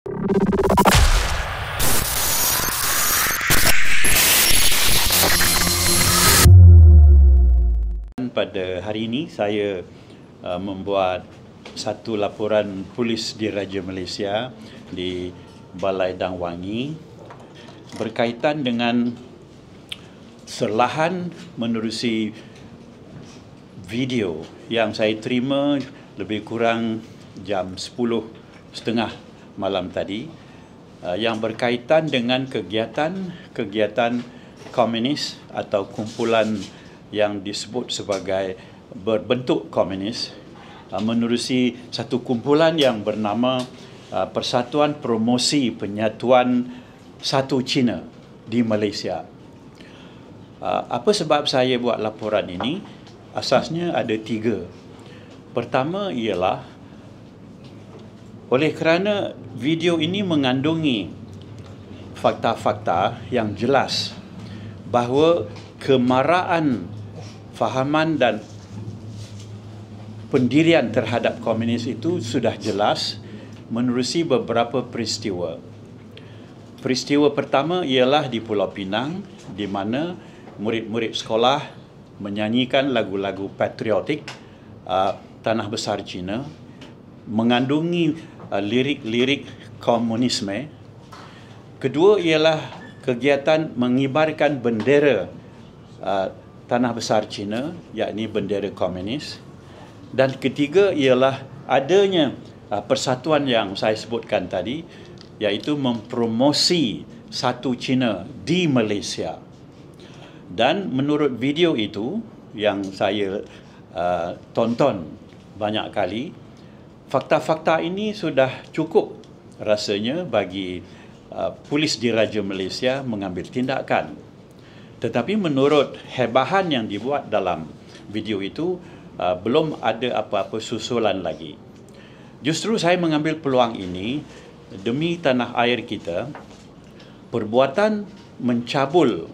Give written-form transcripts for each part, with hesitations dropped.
Pada hari ini saya membuat satu laporan polis Diraja Malaysia di Balai Dang Wangi berkaitan dengan serlahan menerusi video yang saya terima lebih kurang jam 10.30 malam tadi yang berkaitan dengan kegiatan komunis atau kumpulan yang disebut sebagai berbentuk komunis menerusi satu kumpulan yang bernama Persatuan Promosi Penyatuan Satu Cina di Malaysia. Apa sebab saya buat laporan ini? Asasnya ada 3. Pertama ialah oleh kerana video ini mengandungi fakta-fakta yang jelas bahawa kemarahan fahaman dan pendirian terhadap komunis itu sudah jelas menerusi beberapa peristiwa. Peristiwa pertama ialah di Pulau Pinang, di mana murid-murid sekolah menyanyikan lagu-lagu patriotik Tanah Besar Cina, mengandungi lirik-lirik komunisme. Kedua ialah kegiatan mengibarkan bendera Tanah Besar Cina, yakni bendera komunis. Dan ketiga ialah adanya persatuan yang saya sebutkan tadi, iaitu mempromosi satu Cina di Malaysia. Dan menurut video itu yang saya tonton banyak kali, fakta-fakta ini sudah cukup rasanya bagi Polis Diraja Malaysia mengambil tindakan. Tetapi menurut hebahan yang dibuat dalam video itu, belum ada apa-apa susulan lagi. Justru saya mengambil peluang ini demi tanah air kita. Perbuatan mencabul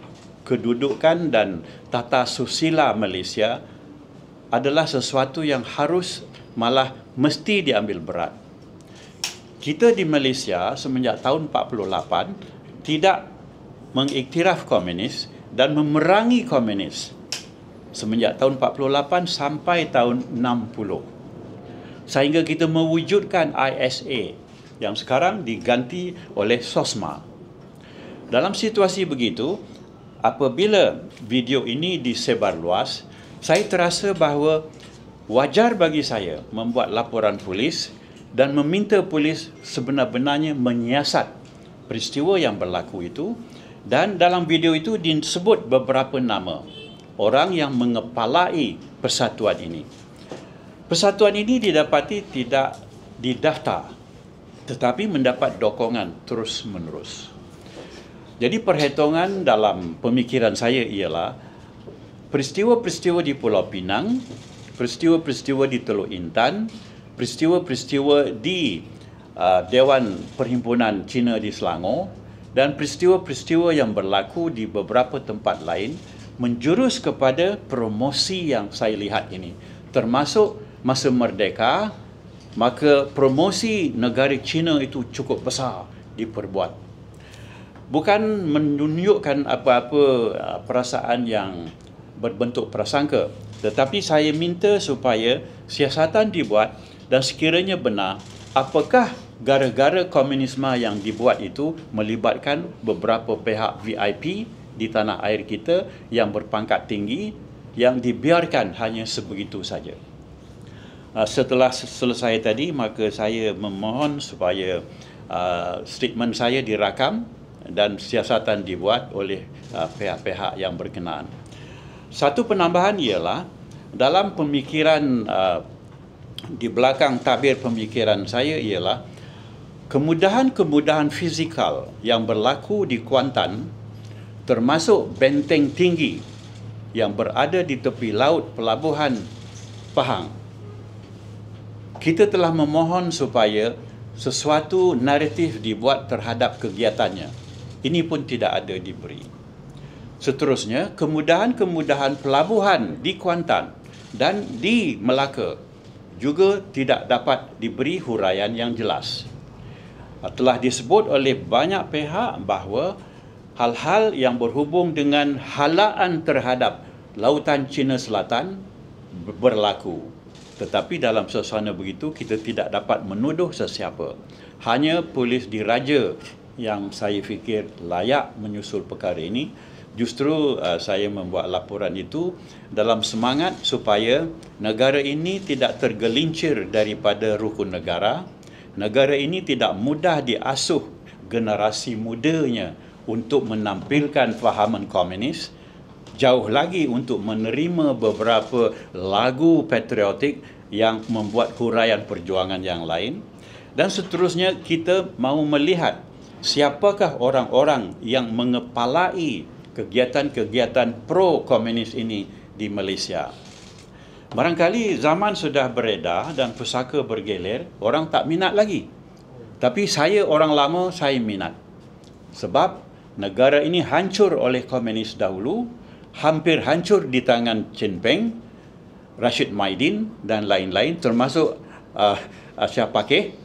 kedudukan dan tata susila Malaysia adalah sesuatu yang harus, malah mesti diambil berat. Kita di Malaysia semenjak tahun 48 tidak mengiktiraf komunis dan memerangi komunis semenjak tahun 48 sampai tahun 60. Sehingga kita mewujudkan ISA yang sekarang diganti oleh SOSMA. Dalam situasi begitu, apabila video ini disebar luas, saya terasa bahawa wajar bagi saya membuat laporan polis dan meminta polis sebenar-benarnya menyiasat peristiwa yang berlaku itu. Dan dalam video itu disebut beberapa nama orang yang mengepalai persatuan ini. Persatuan ini didapati tidak didaftar, tetapi mendapat dokongan terus-menerus. Jadi perhitungan dalam pemikiran saya ialah peristiwa-peristiwa di Pulau Pinang, peristiwa-peristiwa di Teluk Intan, peristiwa-peristiwa di Dewan Perhimpunan Cina di Selangor, dan peristiwa-peristiwa yang berlaku di beberapa tempat lain menjurus kepada promosi yang saya lihat ini. Termasuk masa merdeka, maka promosi negara Cina itu cukup besar diperbuat. Bukan menunjukkan apa-apa perasaan yang berbentuk prasangka, tetapi saya minta supaya siasatan dibuat dan sekiranya benar, apakah gara-gara komunisme yang dibuat itu melibatkan beberapa pihak VIP di tanah air kita yang berpangkat tinggi yang dibiarkan hanya sebegitu saja. Setelah selesai tadi, maka saya memohon supaya statement saya dirakam dan siasatan dibuat oleh pihak-pihak yang berkenaan. Satu penambahan ialah dalam pemikiran di belakang tabir pemikiran saya ialah kemudahan-kemudahan fizikal yang berlaku di Kuantan, termasuk benteng tinggi yang berada di tepi laut pelabuhan Pahang. Kita telah memohon supaya sesuatu naratif dibuat terhadap kegiatannya. Ini pun tidak ada diberi. Seterusnya, kemudahan-kemudahan pelabuhan di Kuantan dan di Melaka juga tidak dapat diberi huraian yang jelas. telah disebut oleh banyak pihak bahawa hal-hal yang berhubung dengan halaan terhadap Lautan Cina Selatan berlaku. Tetapi dalam suasana begitu, kita tidak dapat menuduh sesiapa. Hanya Polis Diraja yang saya fikir layak menyusul perkara ini. Justru saya membuat laporan itu dalam semangat supaya negara ini tidak tergelincir daripada rukun negara. Negara ini tidak mudah diasuh generasi mudanya untuk menampilkan fahaman komunis, jauh lagi untuk menerima beberapa lagu patriotik yang membuat huraian perjuangan yang lain. Dan seterusnya, kita mahu melihat siapakah orang-orang yang mengepalai kegiatan-kegiatan pro-komunis ini di Malaysia. Barangkali zaman sudah beredar dan pusaka bergelir, orang tak minat lagi. Tapi saya orang lama, saya minat. Sebab negara ini hancur oleh komunis dahulu, hampir hancur di tangan Chin Peng, Rashid Maidin dan lain-lain, termasuk Shah Pakeh.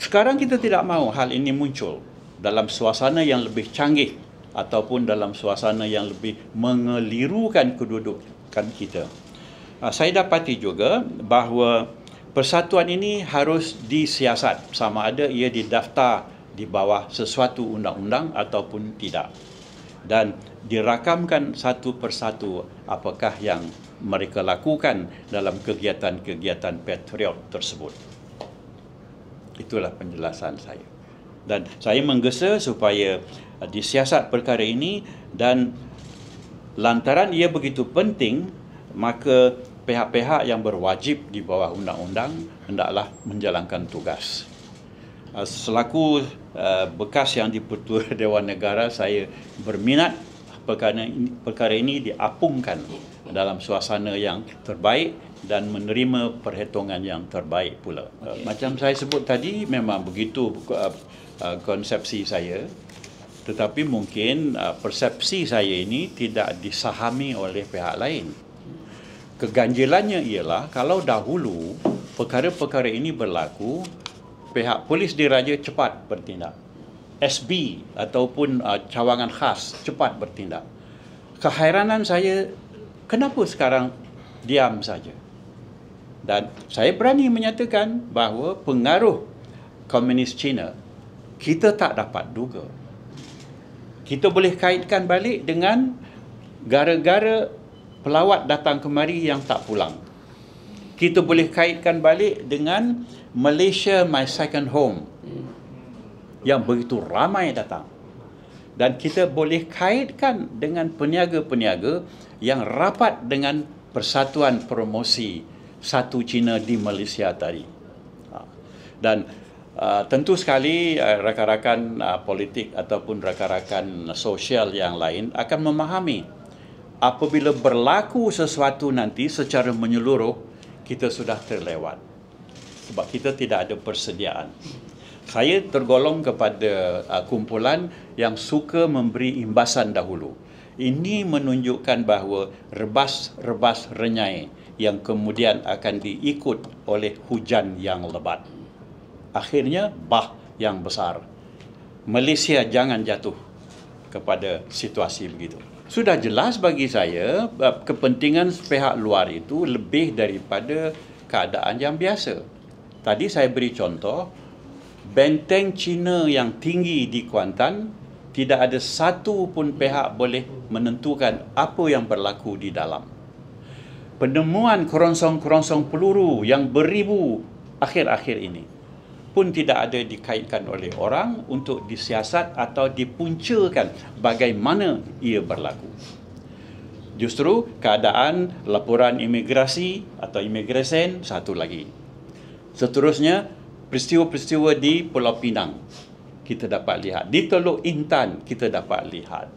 Sekarang kita tidak mahu hal ini muncul dalam suasana yang lebih canggih ataupun dalam suasana yang lebih mengelirukan kedudukan kita. Saya dapati juga bahawa persatuan ini harus disiasat, sama ada ia didaftar di bawah sesuatu undang-undang ataupun tidak. Dan dirakamkan satu persatu apakah yang mereka lakukan dalam kegiatan-kegiatan patriot tersebut. Itulah penjelasan saya. Dan saya menggesa supaya disiasat perkara ini, dan lantaran ia begitu penting, maka pihak-pihak yang berwajib di bawah undang-undang hendaklah menjalankan tugas. Selaku bekas yang di-Pertua Dewan Negara, saya berminat perkara ini diapungkan dalam suasana yang terbaik dan menerima perhitungan yang terbaik pula. Macam saya sebut tadi, memang begitu konsepsi saya, tetapi mungkin persepsi saya ini tidak disahami oleh pihak lain. Keganjilannya ialah kalau dahulu perkara-perkara ini berlaku, pihak Polis Diraja cepat bertindak. SB ataupun cawangan khas cepat bertindak. Kehairanan saya, kenapa sekarang diam saja? Dan saya berani menyatakan bahawa pengaruh komunis Cina kita tak dapat duga. Kita boleh kaitkan balik dengan gara-gara pelawat datang kemari yang tak pulang. Kita boleh kaitkan balik dengan Malaysia My Second Home yang begitu ramai datang. Dan kita boleh kaitkan dengan peniaga-peniaga yang rapat dengan Persatuan Promosi Satu Cina di Malaysia tadi. Dan tentu sekali rakan-rakan politik ataupun rakan-rakan sosial yang lain akan memahami apabila berlaku sesuatu nanti secara menyeluruh, kita sudah terlewat. Sebab kita tidak ada persediaan. Saya tergolong kepada kumpulan yang suka memberi imbasan dahulu. Ini menunjukkan bahawa rebas-rebas renyai yang kemudian akan diikut oleh hujan yang lebat. Akhirnya, bah yang besar. Malaysia jangan jatuh kepada situasi begitu. Sudah jelas bagi saya, kepentingan pihak luar itu lebih daripada keadaan yang biasa. Tadi saya beri contoh, benteng Cina yang tinggi di Kuantan, tidak ada satu pun pihak boleh menentukan apa yang berlaku di dalam. Penemuan kerongsong-kerongsong peluru yang beribu akhir-akhir ini pun tidak ada dikaitkan oleh orang untuk disiasat atau dipuncakan bagaimana ia berlaku. Justru keadaan laporan imigrasi atau imigresen satu lagi. Seterusnya, peristiwa-peristiwa di Pulau Pinang kita dapat lihat. Di Teluk Intan kita dapat lihat.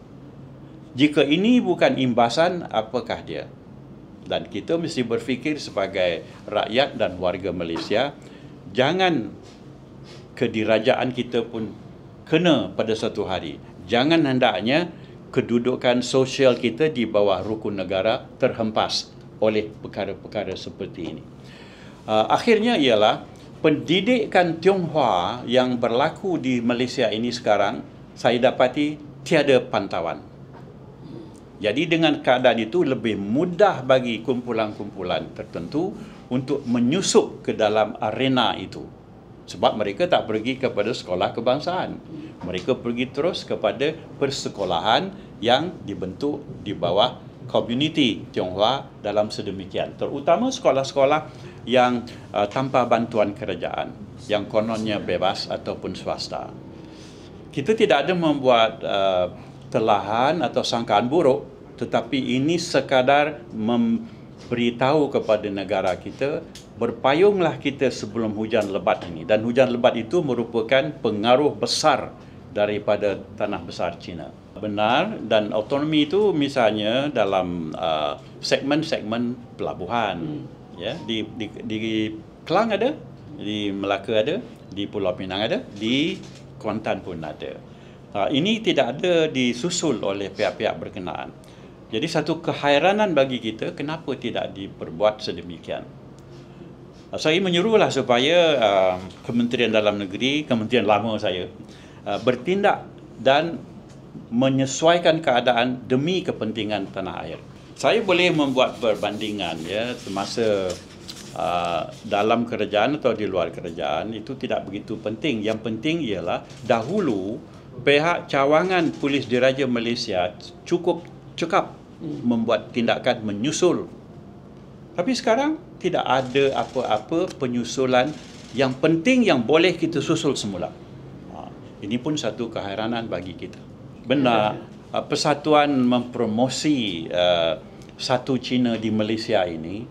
Jika ini bukan imbasan, apakah dia? Dan kita mesti berfikir sebagai rakyat dan warga Malaysia, jangan kedirajaan kita pun kena pada satu hari. Jangan hendaknya kedudukan sosial kita di bawah rukun negara terhempas oleh perkara-perkara seperti ini. Akhirnya ialah pendidikan Tionghoa yang berlaku di Malaysia ini sekarang, saya dapati tiada pantauan. Jadi dengan keadaan itu lebih mudah bagi kumpulan-kumpulan tertentu untuk menyusup ke dalam arena itu. Sebab mereka tak pergi kepada sekolah kebangsaan. Mereka pergi terus kepada persekolahan yang dibentuk di bawah komuniti Tionghoa dalam sedemikian. Terutama sekolah-sekolah yang tanpa bantuan kerajaan, yang kononnya bebas ataupun swasta. Kita tidak ada membuat telahan atau sangkaan buruk, tetapi ini sekadar memberitahu kepada negara kita, berpayunglah kita sebelum hujan lebat ini. Dan hujan lebat itu merupakan pengaruh besar daripada tanah besar China. Benar, dan autonomi itu misalnya dalam segmen-segmen pelabuhan. Ya, di Kelang ada, di Melaka ada, di Pulau Pinang ada, di Kuantan pun ada. Ini tidak ada disusul oleh pihak-pihak berkenaan. Jadi satu kehairanan bagi kita, kenapa tidak diperbuat sedemikian. Saya menyuruhlah supaya Kementerian Dalam Negeri, Kementerian lama saya, bertindak dan menyesuaikan keadaan demi kepentingan tanah air. Saya boleh membuat perbandingan, ya, semasa dalam kerajaan atau di luar kerajaan itu tidak begitu penting. Yang penting ialah dahulu pihak cawangan Polis Diraja Malaysia cukup cekap membuat tindakan menyusul. Tapi sekarang tidak ada apa-apa penyusulan yang penting yang boleh kita susul semula. Ini pun satu kehairanan bagi kita. Benar, persatuan mempromosi satu Cina di Malaysia ini,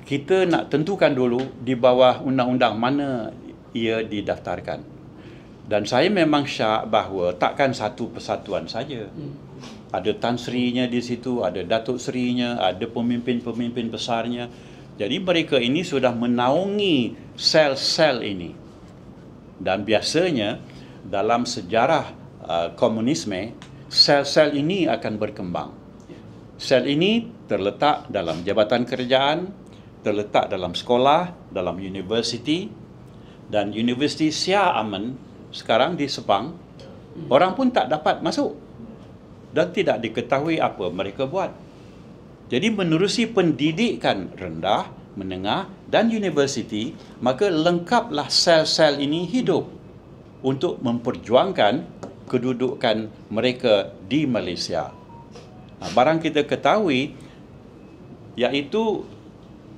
kita nak tentukan dulu di bawah undang-undang mana ia didaftarkan. Dan saya memang syak bahawa takkan satu persatuan saja. Ada Tan Sri-nya di situ, ada Datuk Seri-nya, ada pemimpin-pemimpin besarnya. Jadi mereka ini sudah menaungi sel-sel ini. Dan biasanya dalam sejarah komunisme, sel-sel ini akan berkembang. Sel ini terletak dalam jabatan kerajaan, terletak dalam sekolah, dalam universiti, dan Universiti Shah Aman sekarang di Sepang, orang pun tak dapat masuk dan tidak diketahui apa mereka buat. Jadi menerusi pendidikan rendah, menengah dan universiti, maka lengkaplah sel-sel ini hidup untuk memperjuangkan kedudukan mereka di Malaysia. Barang kita ketahui, iaitu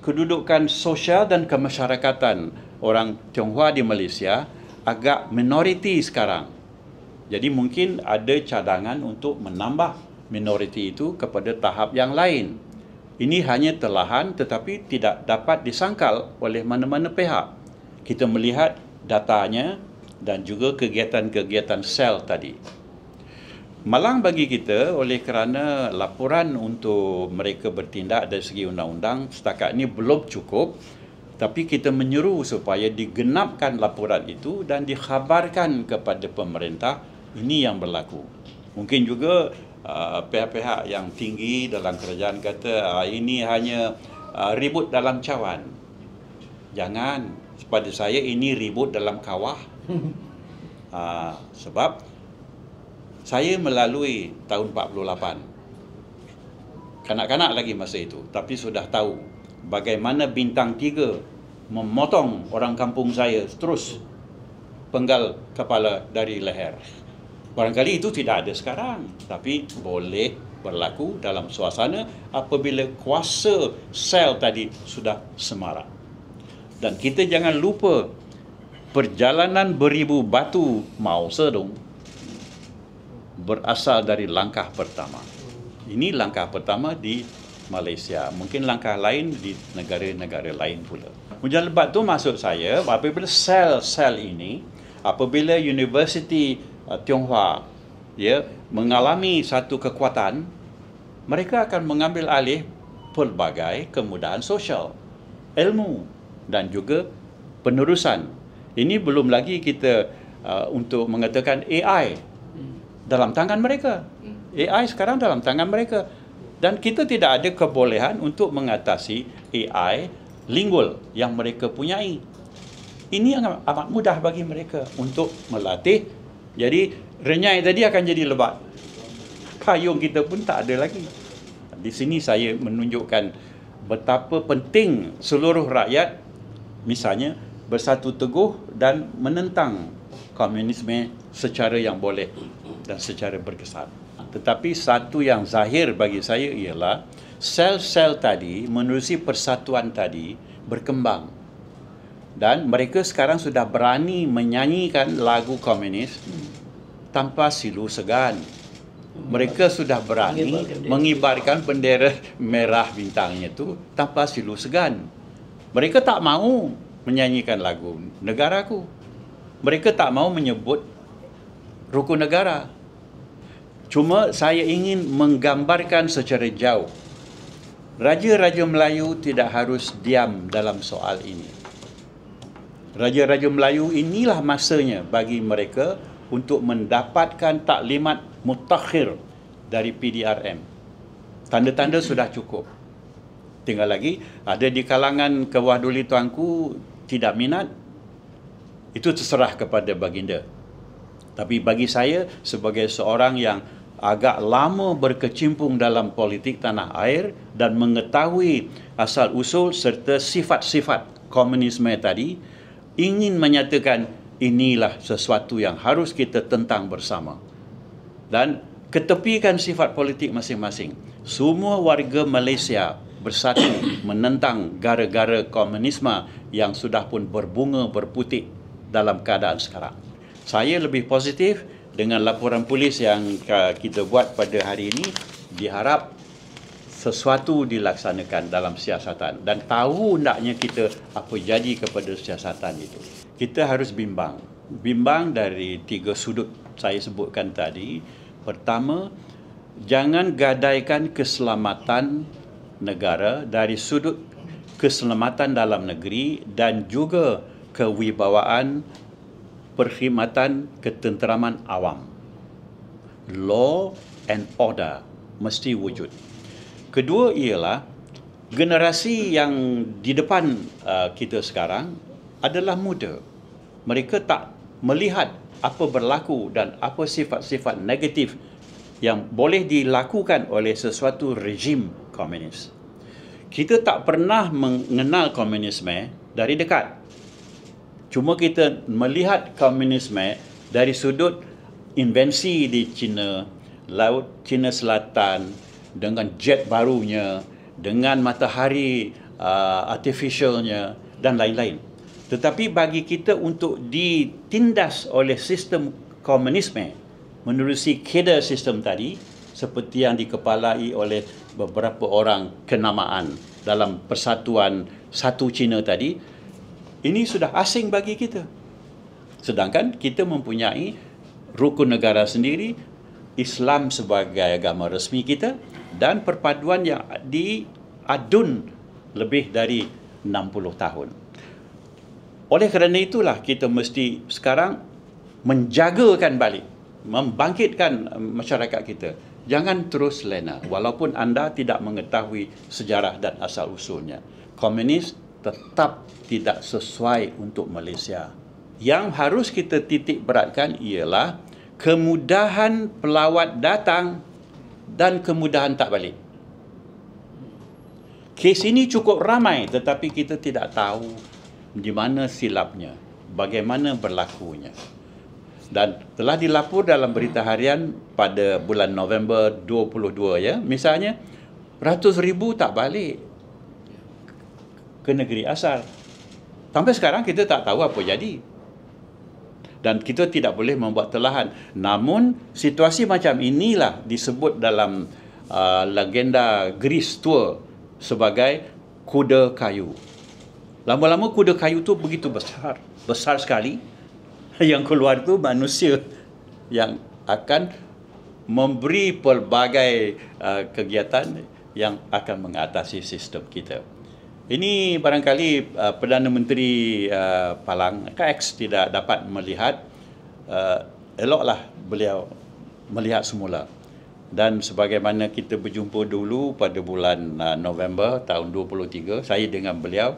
kedudukan sosial dan kemasyarakatan orang Tionghoa di Malaysia agak minoriti sekarang. Jadi mungkin ada cadangan untuk menambah minoriti itu kepada tahap yang lain. Ini hanya telahan tetapi tidak dapat disangkal oleh mana-mana pihak. Kita melihat datanya dan juga kegiatan-kegiatan sel tadi. Malang bagi kita oleh kerana laporan untuk mereka bertindak dari segi undang-undang setakat ini belum cukup, tapi kita menyeru supaya digenapkan laporan itu dan dikhabarkan kepada pemerintah ini yang berlaku. Mungkin juga pihak-pihak yang tinggi dalam kerajaan kata ini hanya ribut dalam cawan. Jangan, pada saya ini ribut dalam kawah. Sebab saya melalui tahun 48. Kanak-kanak lagi masa itu, tapi sudah tahu bagaimana bintang 3 memotong orang kampung saya terus penggal kepala dari leher. Barangkali itu tidak ada sekarang, tapi boleh berlaku dalam suasana apabila kuasa sel tadi sudah semarak. Dan kita jangan lupa perjalanan beribu batu Mao Zedong berasal dari langkah pertama. Ini langkah pertama di Malaysia. Mungkin langkah lain di negara-negara lain pula. Hujan lebat tu maksud saya, apabila sel-sel ini, apabila Universiti Tionghoa mengalami satu kekuatan, mereka akan mengambil alih pelbagai kemudahan sosial, ilmu dan juga penerusan. Ini belum lagi kita untuk mengatakan AI dalam tangan mereka. AI sekarang dalam tangan mereka. Dan kita tidak ada kebolehan untuk mengatasi AI lingual yang mereka punyai. ini amat mudah bagi mereka untuk melatih. Jadi renyai tadi akan jadi lebat. Payung kita pun tak ada lagi. Di sini saya menunjukkan betapa penting seluruh rakyat misalnya bersatu teguh dan menentang komunisme secara yang boleh dan secara berkesan. Tetapi satu yang zahir bagi saya ialah sel-sel tadi menerusi persatuan tadi berkembang. Dan mereka sekarang sudah berani menyanyikan lagu komunis tanpa silu segan. Mereka sudah berani mengibarkan bendera merah bintangnya itu tanpa silu segan. Mereka tak mahu menyanyikan lagu negaraku. Mereka tak mahu menyebut rukun negara. Cuma saya ingin menggambarkan secara jauh. Raja-raja Melayu tidak harus diam dalam soal ini. Raja-raja Melayu inilah masanya bagi mereka untuk mendapatkan taklimat mutakhir dari PDRM. Tanda-tanda sudah cukup. Tinggal lagi, ada di kalangan kewahduli tuanku tidak minat, itu terserah kepada baginda. Tapi bagi saya, sebagai seorang yang agak lama berkecimpung dalam politik tanah air dan mengetahui asal-usul serta sifat-sifat komunisme tadi, ingin menyatakan inilah sesuatu yang harus kita tentang bersama. Dan ketepikan sifat politik masing-masing. Semua warga Malaysia bersatu menentang gara-gara komunisme yang sudah pun berbunga berputik dalam keadaan sekarang. Saya lebih positif dengan laporan polis yang kita buat pada hari ini. Diharap sesuatu dilaksanakan dalam siasatan dan tahu hendaknya kita apa jadi kepada siasatan itu. Kita harus bimbang. Bimbang dari 3 sudut saya sebutkan tadi. Pertama, jangan gadaikan keselamatan negara dari sudut keselamatan dalam negeri dan juga kewibawaan perkhidmatan ketenteraman awam. Law and order mesti wujud. Kedua ialah generasi yang di depan kita sekarang adalah muda. Mereka tak melihat apa berlaku dan apa sifat-sifat negatif yang boleh dilakukan oleh sesuatu rejim komunis. Kita tak pernah mengenal komunisme dari dekat. Cuma kita melihat komunisme dari sudut invensi di China, Laut China Selatan dengan jet barunya, dengan matahari artificialnya dan lain-lain. Tetapi bagi kita untuk ditindas oleh sistem komunisme menerusi kader sistem tadi, seperti yang dikepalai oleh beberapa orang kenamaan dalam persatuan satu China tadi, ini sudah asing bagi kita. Sedangkan kita mempunyai rukun negara sendiri, Islam sebagai agama resmi kita dan perpaduan yang diadun lebih dari 60 tahun. Oleh kerana itulah kita mesti sekarang menjagakan balik, membangkitkan masyarakat kita. Jangan terus lena walaupun anda tidak mengetahui sejarah dan asal-usulnya. Komunis tetap tidak sesuai untuk Malaysia. Yang harus kita titik beratkan ialah kemudahan pelawat datang dan kemudahan tak balik. Kes ini cukup ramai tetapi kita tidak tahu di mana silapnya, bagaimana berlakunya. Dan telah dilapor dalam berita harian pada bulan November 22 ya, misalnya ratus ribu tak balik ke negeri asal. Sampai sekarang kita tak tahu apa jadi. Dan kita tidak boleh membuat telahan. Namun situasi macam inilah disebut dalam legenda Greece tua sebagai kuda kayu. Lama-lama kuda kayu tu begitu besar, besar sekali. Yang keluar tu manusia yang akan memberi pelbagai kegiatan yang akan mengatasi sistem kita. Ini barangkali Perdana Menteri Palang KX tidak dapat melihat, eloklah beliau melihat semula. Dan sebagaimana kita berjumpa dulu pada bulan November tahun 23, saya dengan beliau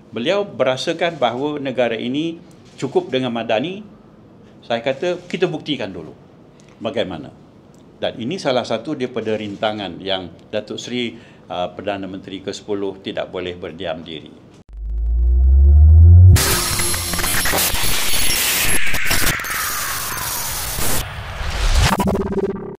Beliau berasakan bahawa negara ini cukup dengan Madani. Saya kata kita buktikan dulu bagaimana. Dan ini salah satu daripada rintangan yang Datuk Seri Perdana Menteri ke-10 tidak boleh berdiam diri.